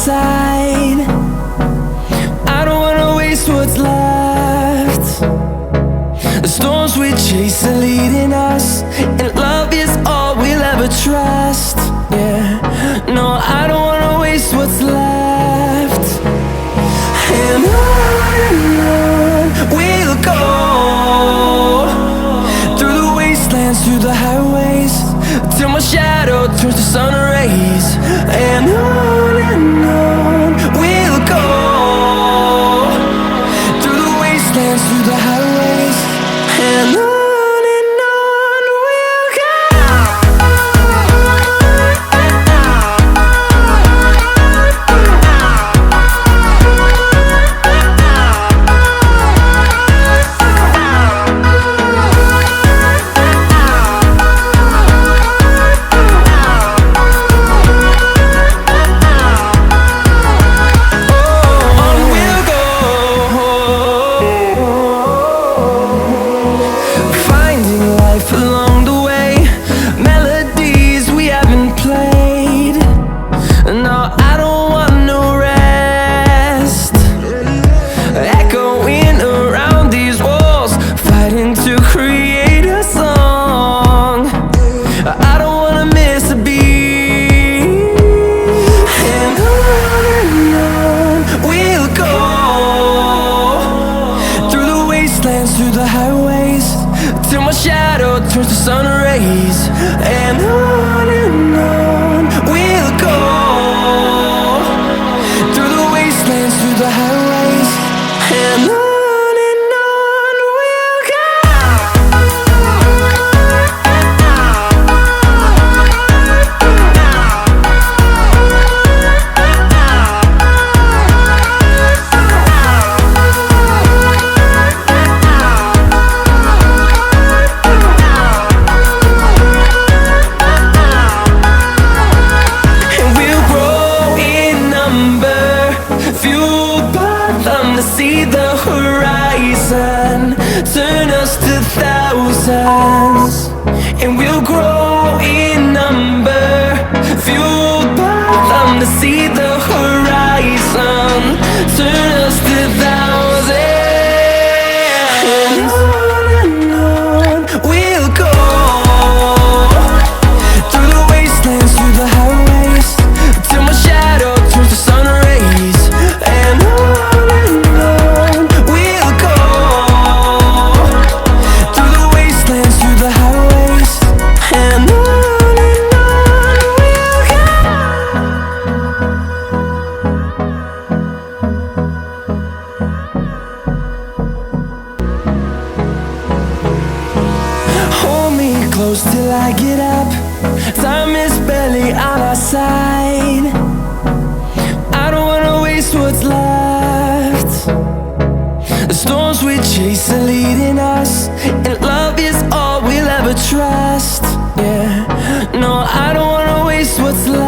side. I don't wanna waste what's left. The storms we chase are leading us, and love is all we'll ever trust. Yeah, no, I don't wanna waste what's left. And on we'll go, through the wastelands, through the highways, till my shadow turns to sun rays. And on we'll go, through the wastelands, through the highways, and on. Through the highways, till my shadow turns to sun rays. And on we'll go, through the wastelands, through the highways, and on. See the horizon turn us to thousands, and we'll grow in number, fueled by them to see the horizon turn us to thousands. And on we'll go, through the wastelands, through the highways, till my shadow turns to sun rays. And on close till I get up. Time is barely on our side. I don't wanna waste what's left. The storms we chase are leading us, and love is all we'll ever trust. Yeah, no, I don't wanna waste what's left.